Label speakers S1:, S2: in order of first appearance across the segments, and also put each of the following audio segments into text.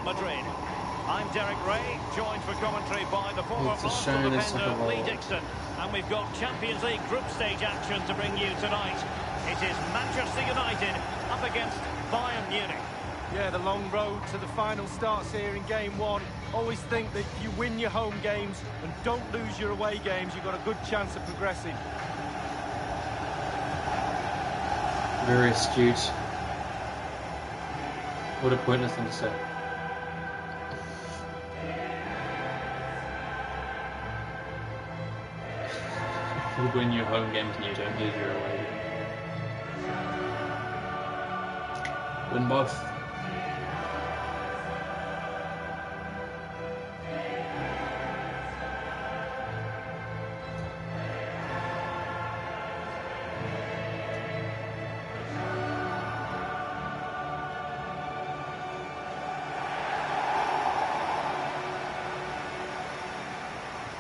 S1: Madrid. I'm Derek Ray, joined for commentary by the former Arsenal defender Lee Dixon. And we've got Champions League group stage action to bring you tonight. It is Manchester United up against Bayern Munich.
S2: Yeah, the long road to the final starts here in game one. Always think that if you win your home games and don't lose your away games, you've got a good chance of progressing.
S3: Very astute. What a pointless thing to say. You win your home games and you don't lose your away games. Win both.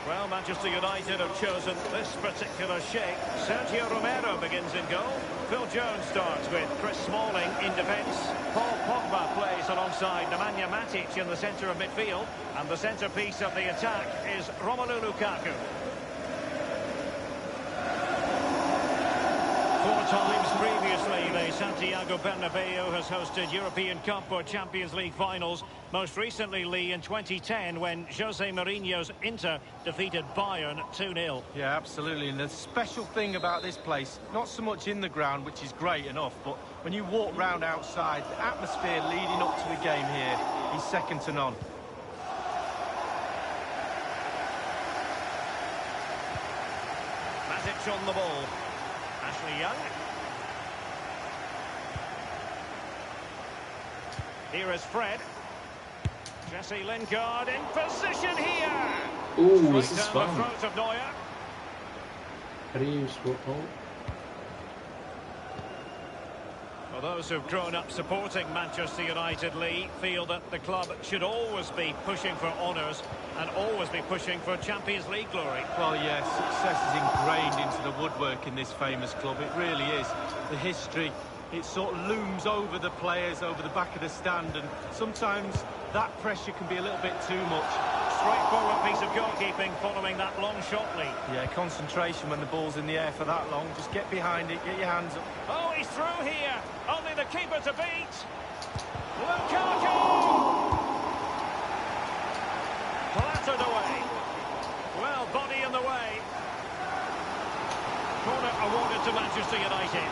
S1: Well, Manchester United have chosen this particular shape. Sergio Romero begins in goal. Phil Jones starts with Chris Smalling in defence. Paul Pogba plays alongside Nemanja Matic in the centre of midfield. And the centrepiece of the attack is Romelu Lukaku. 4 times previously, the Santiago Bernabeu has hosted European Cup or Champions League finals. Most recently, Lee, in 2010, when Jose Mourinho's Inter defeated Bayern 2-0.
S2: Yeah, absolutely. And the special thing about this place, not so much in the ground, which is great enough, but when you walk round outside, the atmosphere leading up to the game here is second to none.
S1: Matic on the ball. Ashley Young. Here is Fred. Jesse Lingard in position here.
S3: Ooh, this is
S1: Straight
S3: fun.
S1: down the throat of Neuer.
S3: How do you swap hold?
S1: Well, those who've grown up supporting Manchester United, Lee, feel that the club should always be pushing for honours and always be pushing for Champions League glory.
S2: Well, yes, success is ingrained into the woodwork in this famous club. It really is. The history, it sort of looms over the players, over the back of the stand, and sometimes that pressure can be a little bit too much.
S1: Straightforward piece of goalkeeping following that long shot, Lee.
S2: Yeah, concentration when the ball's in the air for that long. Just get behind it, get your hands up.
S1: Oh, he's through here. Only the keeper to beat. Lukaku! Clattered away. Well, body in the way. Corner awarded to Manchester United.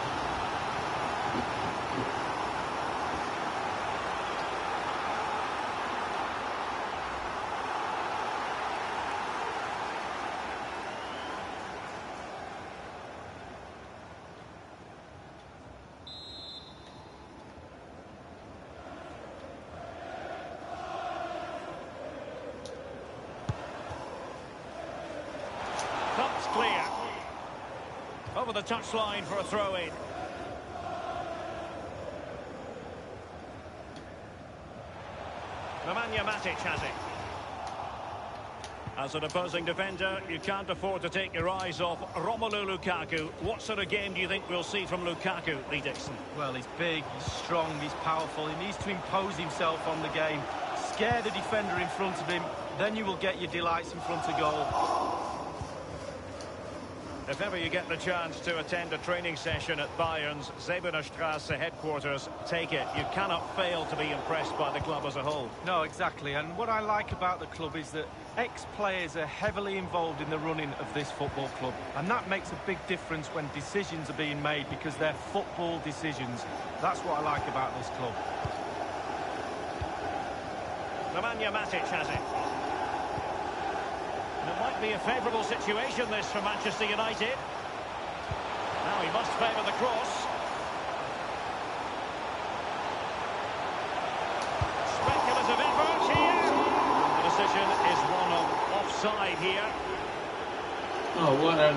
S1: Thumped clear. Over the touchline for a throw-in. Nemanja Matic has it. As an opposing defender, you can't afford to take your eyes off Romelu Lukaku. What sort of game do you think we'll see from Lukaku, Lee Dixon?
S2: Well, he's big, he's strong, he's powerful. He needs to impose himself on the game. Scare the defender in front of him, then you will get your delights in front of goal.
S1: If ever you get the chance to attend a training session at Bayern's Zebenerstrasse headquarters, take it. You cannot fail to be impressed by the club as a whole.
S2: No, exactly. And what I like about the club is that ex-players are heavily involved in the running of this football club. And that makes a big difference when decisions are being made, because they're football decisions. That's what I like about this club.
S1: Nemanja Matic has it. It might be a favourable situation, this, for Manchester United. Now he must favour the cross. Speculative effort here. The decision is one of offside here.
S3: Oh, what a...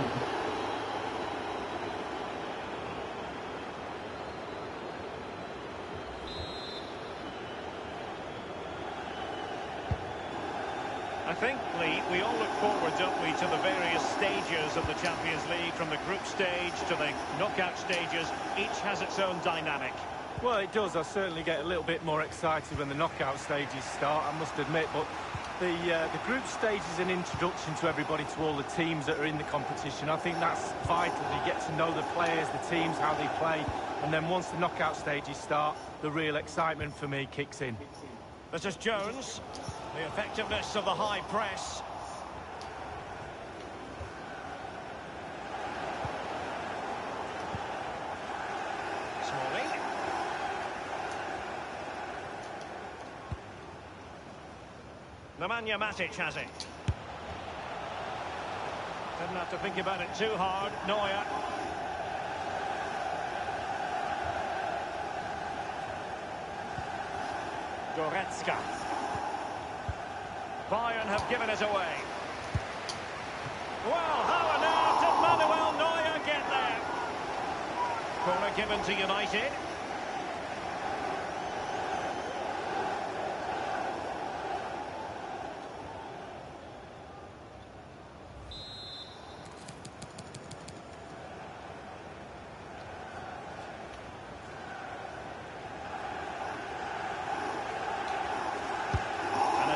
S1: I think, Lee, we all look forward, don't we, to the various stages of the Champions League, from the group stage to the knockout stages. Each has its own dynamic.
S2: Well, it does. I certainly get a little bit more excited when the knockout stages start, I must admit. But the group stage is an introduction to everybody, to all the teams that are in the competition. I think that's vital. You get to know the players, the teams, how they play. And then once the knockout stages start, the real excitement for me kicks in.
S1: This is Jones. The effectiveness of the high press. Smalling. Nemanja Matic has it. Didn't have to think about it too hard. Neuer. Goretzka. Bayern have given it away. Well, how on earth did Manuel Neuer get there? Corner given to United.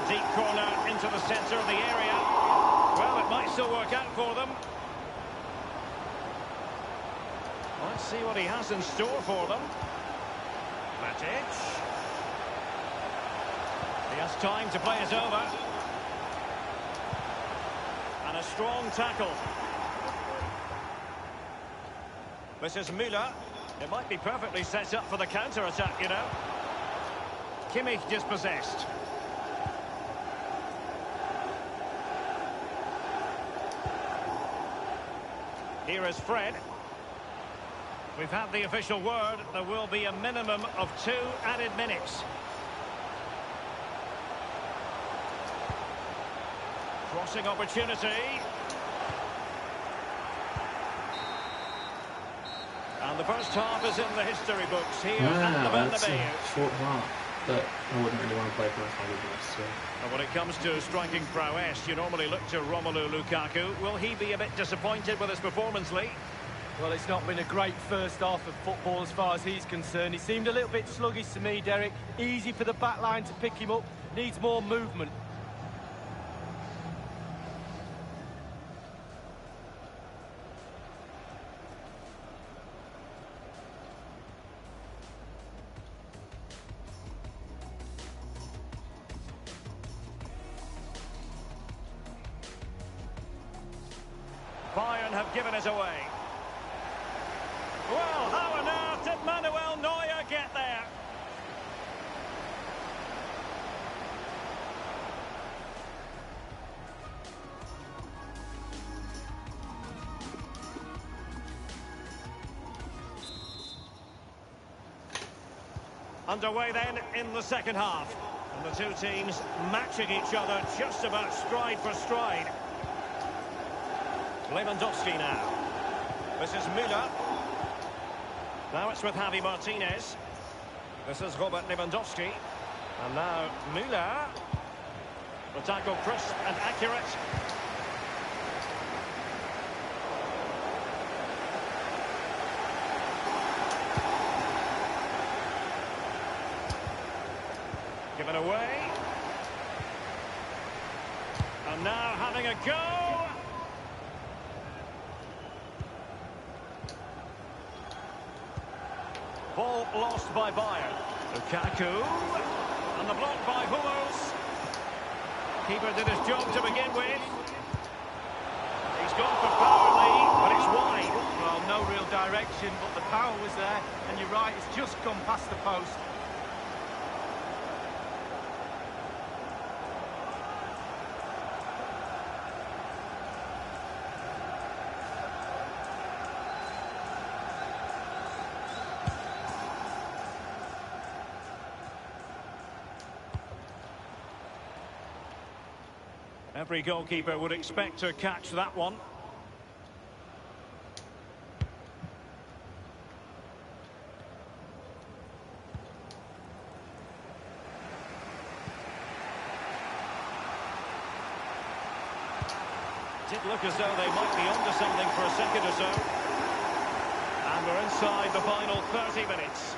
S1: Deep corner into the centre of the area. Well, it might still work out for them. Let's see what he has in store for them. Matic. He has time to play it over. And a strong tackle. This is Müller. It might be perfectly set up for the counter-attack, you know. Kimmich dispossessed. Here is Fred. We've had the official word. There will be a minimum of 2 added minutes. Crossing opportunity. And the first half is in the history books here at the
S3: That's
S1: Bernabeu.
S3: a short half, but I wouldn't really want to play for a solid this, so...
S1: And when it comes to striking prowess, you normally look to Romelu Lukaku. Will he be a bit disappointed with his performance, Lee?
S2: Well, it's not been a great first half of football as far as he's concerned. He seemed a little bit sluggish to me, Derek. Easy for the back line to pick him up. Needs more movement.
S1: Bayern have given it away. Well, how on earth did Manuel Neuer get there? Underway then in the second half. And the two teams matching each other just about stride for stride. Lewandowski now. This is Müller. Now it's with Javi Martinez. This is Robert Lewandowski. And now Müller. The tackle crisp and accurate. Given away. And now having a go. Ball lost by Bayern. Lukaku. And the block by Hummels. Keeper did his job to begin with. He's gone for power, Lee, but it's wide.
S2: Well, no real direction, but the power was there. And you're right, it's just gone past the post.
S1: Every goalkeeper would expect to catch that one. Did look as though they might be onto something for a second or so. And we're inside the final 30 minutes.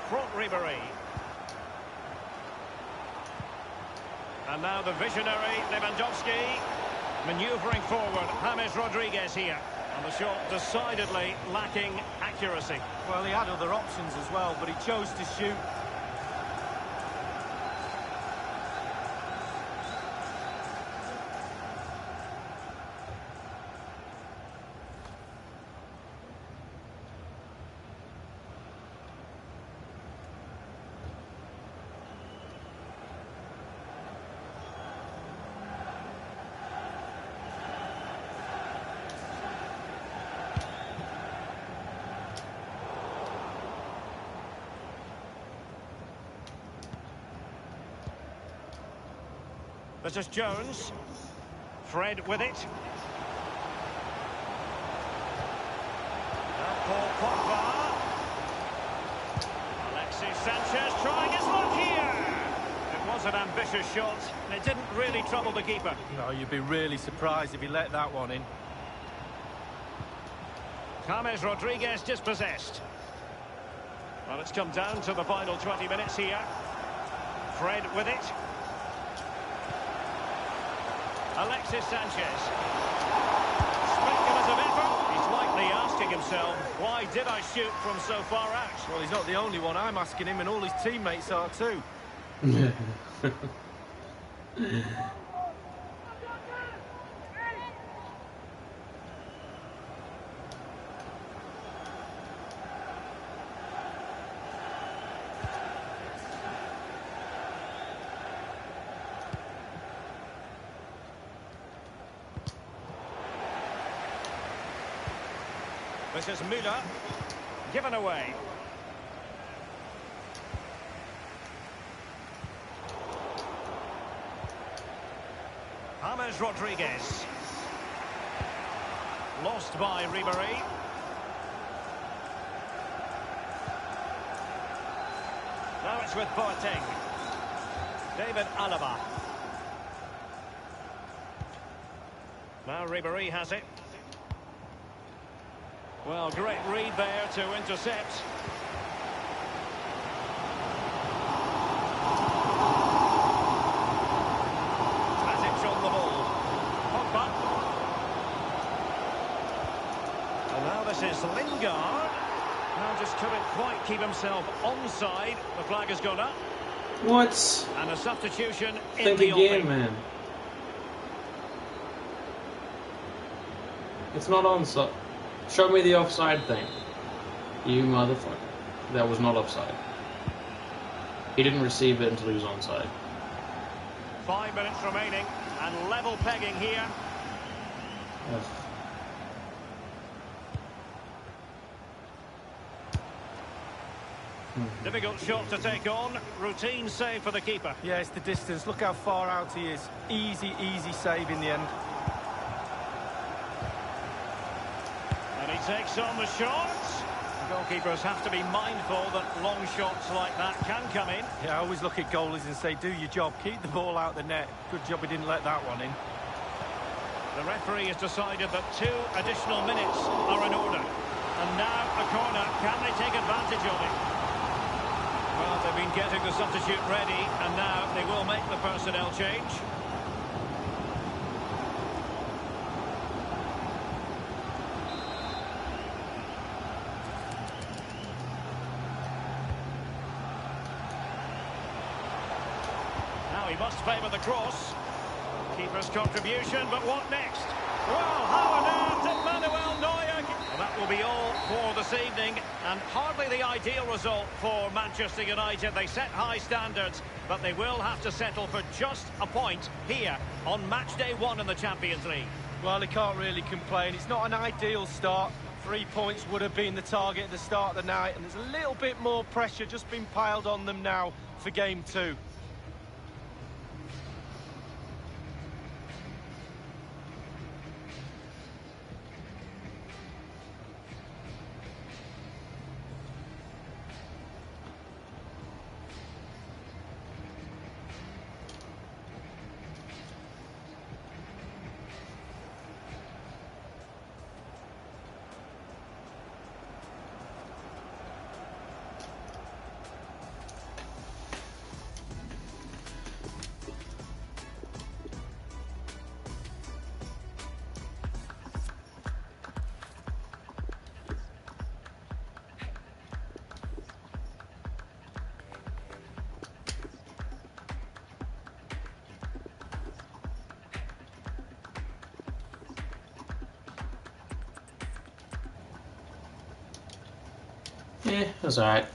S1: front Ribery. And now the visionary Lewandowski. Manoeuvring forward, James Rodriguez here. And the shot decidedly lacking accuracy.
S2: Well, he had other options as well, but he chose to shoot.
S1: This is Jones. Fred with it. And Paul Pogba. Alexis Sanchez trying his luck here. It was an ambitious shot, and it didn't really trouble the keeper.
S2: No, you'd be really surprised if he let that one in.
S1: James Rodriguez dispossessed. Well, it's come down to the final 20 minutes here. Fred with it. Alexis Sanchez. Speculative effort. He's likely asking himself, why did I shoot from so far out?
S2: Well, he's not the only one. I'm asking him, and all his teammates are too.
S1: This is Müller. Given away. James Rodriguez. Lost by Ribery. Now it's with Boateng. David Alaba. Now Ribery has it. Well, great read there to intercept. Matic on the ball. Pogba. And now this is Lingard. Now just couldn't quite keep himself onside. The flag has gone up.
S3: What?
S1: And a substitution in
S3: Think
S1: the
S3: again,
S1: offing.
S3: man. It's not onside. Show me the offside thing. You motherfucker. That was not offside. He didn't receive it until he was onside.
S1: 5 minutes remaining and level pegging here.
S3: Yes.
S1: Difficult shot to take on. Routine save for the keeper.
S2: Yeah, it's the distance. Look how far out he is. Easy, easy save in the end.
S1: And he takes on the shots. The goalkeepers have to be mindful that long shots like that can come in.
S2: Yeah, I always look at goalies and say, do your job. Keep the ball out the net. Good job he didn't let that one in.
S1: The referee has decided that 2 additional minutes are in order. And now a corner. Can they take advantage of it? Well, they've been getting the substitute ready, and now they will make the personnel change. Now he must favour the cross. Keeper's contribution, but what next? Well, how on earth did Manuel Neuer... Well, that will be all for this evening, and hardly the ideal result for Manchester United. They set high standards, but they will have to settle for just a point here on match day 1 in the Champions League.
S2: Well, he can't really complain. It's not an ideal start. 3 points would have been the target at the start of the night, and there's a little bit more pressure just been piled on them now for game 2.
S3: Yeah, that's alright.